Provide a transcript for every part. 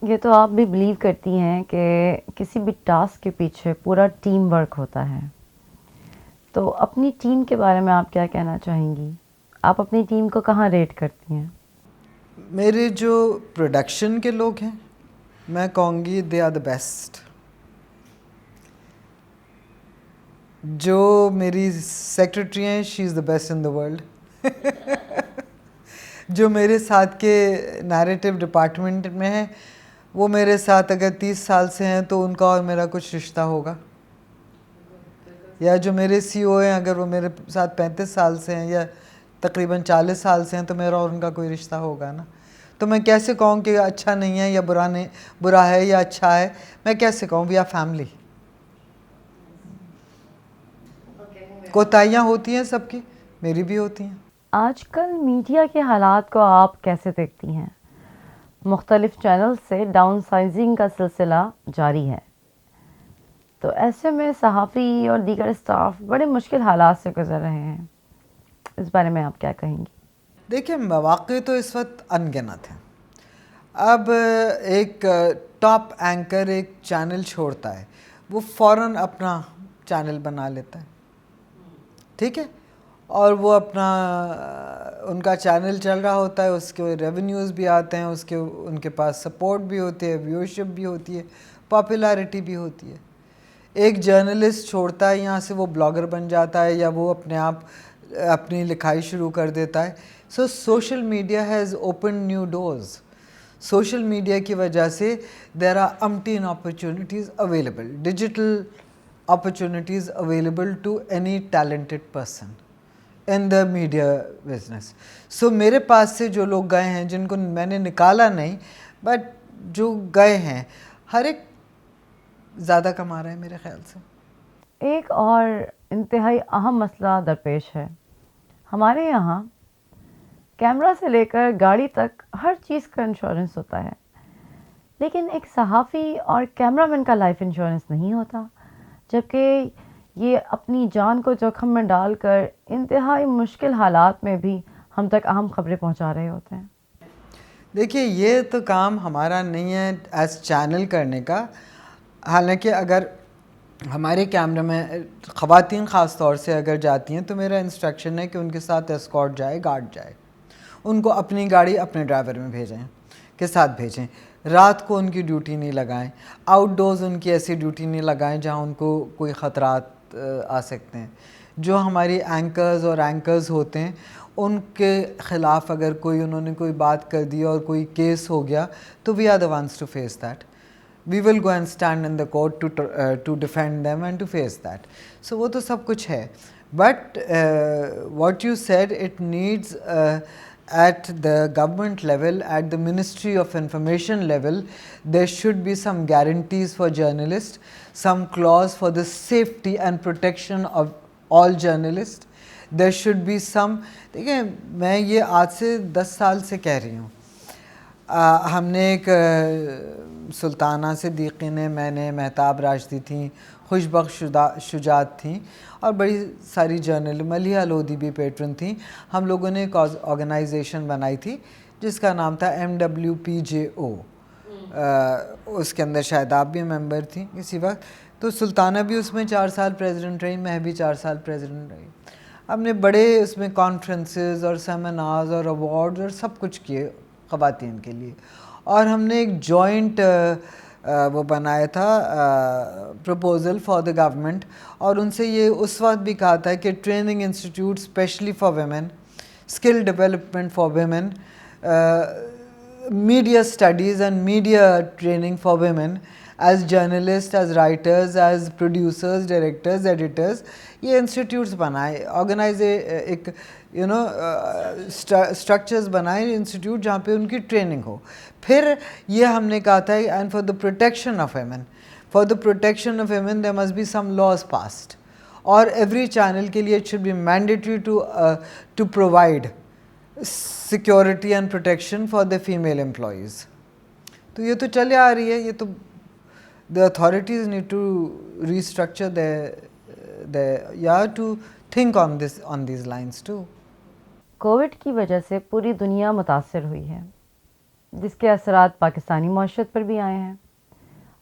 یہ تو آپ بھی بلیو کرتی ہیں کہ کسی بھی ٹاسک کے پیچھے پورا ٹیم ورک ہوتا ہے، تو اپنی ٹیم کے بارے میں آپ کیا کہنا چاہیں گی؟ آپ اپنی ٹیم کو کہاں ریٹ کرتی ہیں؟ میرے جو پروڈکشن کے لوگ ہیں میں کہوں گی دے آر دا بیسٹ. جو میری سیکرٹری ہیں شی از the best in the world. جو میرے ساتھ کے نیریٹو ڈپارٹمنٹ میں ہیں وہ میرے ساتھ اگر 30 سال سے ہیں تو ان کا اور میرا کچھ رشتہ ہوگا. یا جو میرے سی او ہیں اگر وہ میرے ساتھ 35 سال سے ہیں یا تقریباً 40 سال سے ہیں تو میرا اور ان کا کوئی رشتہ ہوگا نا. تو میں کیسے کہوں کہ اچھا نہیں ہے یا برا ہے یا اچھا ہے؟ میں کیسے کہوں؟ We are family. کوتاہیاں ہوتی ہیں سب کی، میری بھی ہوتی ہیں. آج کل میڈیا کے حالات کو آپ کیسے دیکھتی ہیں؟ مختلف چینل سے ڈاؤن سائزنگ کا سلسلہ جاری ہے، تو ایسے میں صحافی اور دیگر اسٹاف بڑے مشکل حالات سے گزر رہے ہیں، اس بارے میں آپ کیا کہیں گی؟ دیکھیں مواقع تو اس وقت ان گنت ہیں. اب ایک ٹاپ اینکر ایک چینل چھوڑتا ہے وہ فوراً اپنا چینل بنا لیتا ہے، ٹھیک ہے، اور وہ اپنا ان کا چینل چل رہا ہوتا ہے، اس کے ریونیوز بھی آتے ہیں، ان کے پاس سپورٹ بھی ہوتی ہے، ویورشپ بھی ہوتی ہے، پاپولیرٹی بھی ہوتی ہے. ایک جرنلسٹ چھوڑتا ہے یہاں سے وہ بلاگر بن جاتا ہے یا وہ اپنے آپ اپنی لکھائی شروع کر دیتا ہے. So social media has open new doors. Social media کی وجہ سے دیر آر امٹین opportunities available, digital opportunities available to any talented person in the media business. So میرے پاس سے جو لوگ گئے ہیں جن کو میں نے نکالا نہیں بٹ جو گئے ہیں ہر ایک زیادہ کما رہے ہیں میرے خیال سے. ایک اور انتہائی اہم مسئلہ درپیش ہے. ہمارے یہاں کیمرہ سے لے کر گاڑی تک ہر چیز کا انشورنس ہوتا ہے، لیکن ایک صحافی اور کیمرہ مین کا لائف انشورنس نہیں ہوتا، جبکہ یہ اپنی جان کو جوخم میں ڈال کر انتہائی مشکل حالات میں بھی ہم تک اہم خبریں پہنچا رہے ہوتے ہیں. دیکھیے یہ تو کام ہمارا نہیں ہے ایز چینل کرنے کا. حالانکہ اگر ہمارے کیمرہ میں خواتین خاص طور سے اگر جاتی ہیں تو میرا انسٹرکشن ہے کہ ان کے ساتھ اسکارٹ جائے، گارڈ جائے، ان کو اپنی گاڑی اپنے ڈرائیور میں بھیجیں، کے ساتھ بھیجیں. رات کو ان کی ڈیوٹی نہیں لگائیں، آؤٹ ڈورز ان کی ایسی ڈیوٹی نہیں لگائیں جہاں ان کو کوئی خطرات آ سکتے ہیں. جو ہماری اینکرز ہوتے ہیں ان کے خلاف اگر انہوں نے کوئی بات کر دی اور کوئی کیس ہو گیا تو we are the ones to face that. We will go and stand in the court to defend them and to face that. So وہ تو سب کچھ ہے. But what you said it needs at the government level, at the Ministry of Information level, there should be some guarantees for journalists, some clause for the safety and protection of all journalists. There should be some. دیکھیں میں یہ آج سے 10 سال سے کہہ رہی ہوں. ہم نے ایک سلطانہ صدیقی نے، میں نے، مہتاب راشدی تھیں، خوش بخش شجاعت تھیں اور بڑی ساری جرنل، ملیحہ لودھی بھی پیٹرن تھیں. ہم لوگوں نے ایک آرگنائزیشن بنائی تھی جس کا نام تھا MWPJO. اس کے اندر شاید آپ بھی ممبر تھیں کسی وقت. تو سلطانہ بھی اس میں 4 سال پریزیڈنٹ رہی، میں بھی 4 سال پریزیڈنٹ رہی. ہم نے بڑے اس میں کانفرنسز اور سیمینارز اور ایوارڈز اور سب کچھ کیے خواتین کے لیے. اور ہم نے ایک جوائنٹ وہ بنایا تھا پروپوزل فار دا گورنمنٹ اور ان سے یہ اس وقت بھی کہا تھا کہ training institute specially for women, skill development for women, media studies and media training for women as journalist, as writers, as producers, directors, editors. یہ انسٹیٹیوٹس بنائے، ایک اسٹرکچرز بنائے انسٹیٹیوٹ جہاں پہ ان کی ٹریننگ ہو. پھر یہ ہم نے کہا تھا and for the protection of women, for the protection of women there must be some laws passed. اور ایوری چینل کے لیے it should be mandatory to provide security and protection for the female employees. تو یہ تو چلے آ رہی ہے. یہ تو the authorities need to restructure to think on these lines too. Covid کی وجہ سے پوری دنیا متاثر ہوئی ہے. جس کے اثرات پاکستانی معاشرت پر بھی آئے ہیں.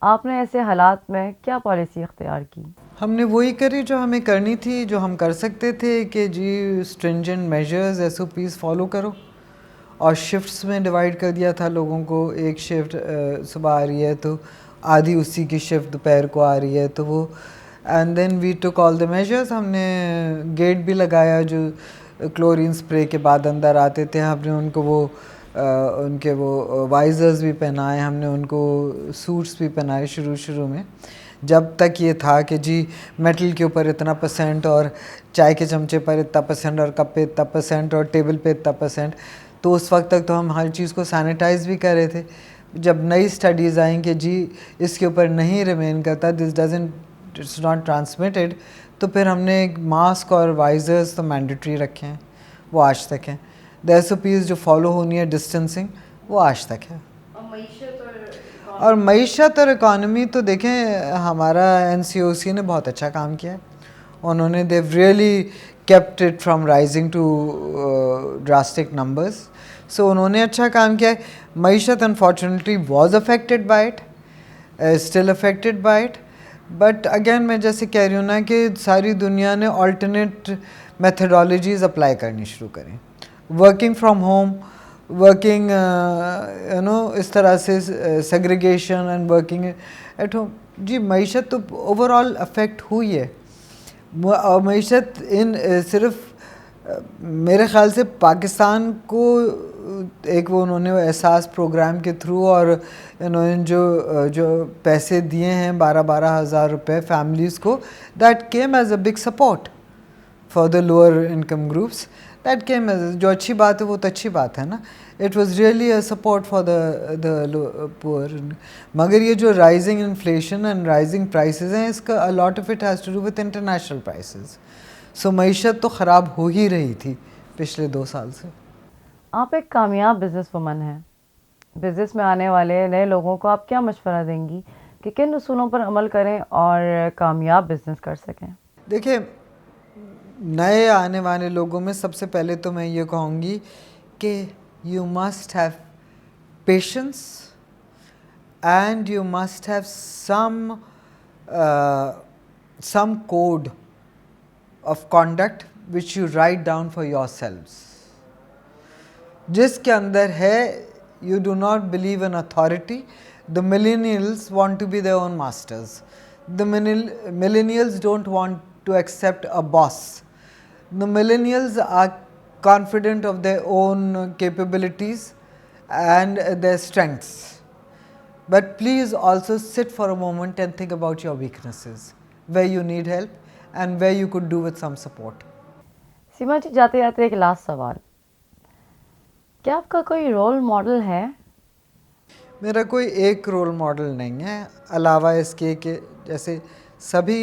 آپ نے ایسے حالات میں کیا پالیسی اختیار کی؟ ہم نے وہی کری جو ہمیں کرنی تھی، جو ہم کر سکتے تھے، کہ جی اسٹرنجنٹ میجرز SOPs فالو کرو، اور شفٹس میں ڈیوائڈ کر دیا تھا لوگوں کو. ایک شفٹ صبح آ رہی ہے تو آدھی اسی کی شفٹ دوپہر کو آ رہی ہے، تو وہ اینڈ دین وی ٹوک آل دا میجرز. ہم نے گیٹ بھی لگایا، جو کلورین اسپرے کے بعد اندر آتے تھے ہم نے ان کو ان کے وہ وائزرز بھی پہنائے، ہم نے ان کو سوٹس بھی پہنائے شروع میں. جب تک یہ تھا کہ جی میٹل کے اوپر اتنا % اور چائے کے چمچے پر اتنا % اور کپ پہ اتنا % اور ٹیبل پہ اتنا %، تو اس وقت تک تو ہم ہر چیز کو سینیٹائز بھی کر رہے تھے. جب نئی اسٹڈیز آئیں کہ جی اس کے اوپر نہیں ریمین کرتا، اٹس ناٹ ٹرانسمیٹڈ، تو پھر ہم نے ماسک اور وائزرز تو مینڈیٹری رکھے ہیں، وہ آج تک ہیں. SOPs جو فالو ہونی ہے ڈسٹینسنگ، وہ آج تک ہے. اور معیشت اور اکانومی تو دیکھیں ہمارا NCOC نے بہت اچھا کام کیا ہے. انہوں نے دیو really kept it from rising to drastic numbers. So انہوں نے اچھا کام کیا ہے. معیشت unfortunately was affected by it, still affected by it. But again میں جیسے کہہ رہی ہوں نا کہ ساری دنیا نے آلٹرنیٹ میتھڈالوجیز اپلائی کرنی شروع کریں. ورکنگ فرام ہوم، ورکنگ اس طرح سے segregation and working at home. جی معیشت تو اوور آل افیکٹ ہوئی ہے. معیشت صرف میرے خیال سے پاکستان کو ایک وہ انہوں نے احساس پروگرام کے تھرو اور انہوں نے جو پیسے دیے ہیں 12,000 روپے فیملیز کو، that came as a big support for the lower income groups. That came as, جو اچھی بات ہے وہ تو اچھی بات ہے نا. It was really a support for the poor. مگر یہ جو rising inflation and rising prices ہیں، اس کا lot of it has to do with international prices. So معیشت تو خراب ہو ہی رہی تھی پچھلے 2 سال سے. آپ ایک کامیاب بزنس وومن ہیں. بزنس میں آنے والے نئے لوگوں کو آپ کیا مشورہ دیں گی کہ کن اصولوں پر عمل کریں اور کامیاب بزنس کر سکیں؟ دیکھیں نئے آنے والے لوگوں میں سب سے پہلے تو میں یہ کہوں گی کہ you must have patience and you must have some code of conduct which you write down for your selves, جس کے اندر ہے you do not believe in authority. The millennials want to be their own masters. The millennials don't want to accept a boss. The millennials are confident of their own capabilities and their strengths. But please also sit for a moment and think about your weaknesses, where you need help and where you could do with some support. سیما جی جاتے جاتے ایک last سوال، کیا آپ کا کوئی role model ہے؟ میرا کوئی ایک رول ماڈل نہیں ہے، علاوہ اس کے کہ جیسے سبھی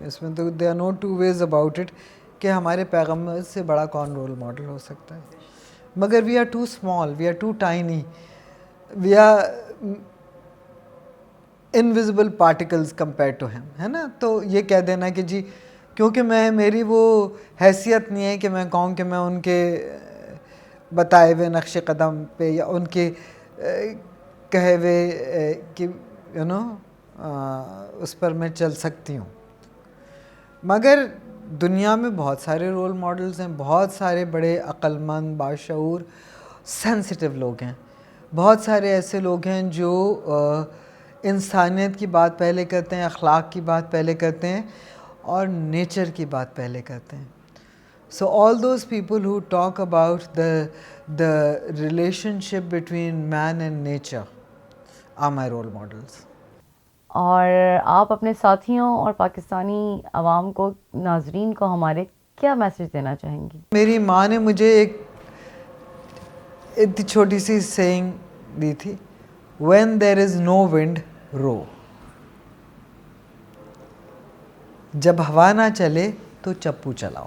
اس میں تو they are no two ways about it کہ ہمارے پیغمبر سے بڑا کون رول ماڈل ہو سکتا ہے. مگر we are too small, we are too tiny, we are invisible particles compare to him, ہے نا. تو یہ کہہ دینا کہ جی کیونکہ میری وہ حیثیت نہیں ہے کہ میں کہوں کہ میں ان کے بتائے ہوئے نقش قدم پہ یا ان کے کہے ہوئے کہ اس پر میں چل سکتی ہوں. مگر دنیا میں بہت سارے رول ماڈلز ہیں، بہت سارے بڑے عقل مند، باشعور، سینسٹیو لوگ ہیں. بہت سارے ایسے لوگ ہیں جو انسانیت کی بات پہلے کرتے ہیں، اخلاق کی بات پہلے کرتے ہیں اور نیچر کی بات پہلے کرتے ہیں. So all those people who talk about the relationship between man and nature are my role models. اور آپ اپنے ساتھیوں اور پاکستانی عوام کو، ناظرین کو ہمارے کیا میسج دینا چاہیں گی؟ میری ماں نے مجھے ایک اتنی چھوٹی سی سیئنگ دی تھی، when there is no wind row. جب ہوا نہ چلے تو چپو چلاؤ.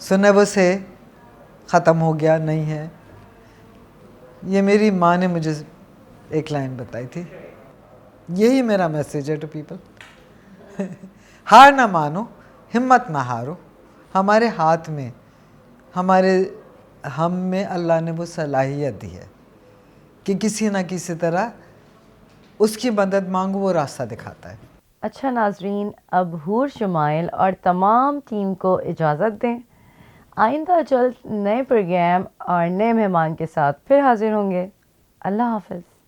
So never say ختم ہو گیا، نہیں ہے. یہ میری ماں نے مجھے ایک لائن بتائی تھی. یہی میرا میسیج ہے ٹو پیپل. ہار نہ مانو، ہمت نہ ہارو. ہمارے ہاتھ میں ہم میں اللہ نے وہ صلاحیت دی ہے. کہ کسی نہ کسی طرح اس کی مدد مانگو، وہ راستہ دکھاتا ہے۔ اچھا ناظرین، اب حور شمائل اور تمام ٹیم کو اجازت دیں، آئندہ جلد نئے پروگرام اور نئے مہمان کے ساتھ پھر حاضر ہوں گے۔ اللہ حافظ۔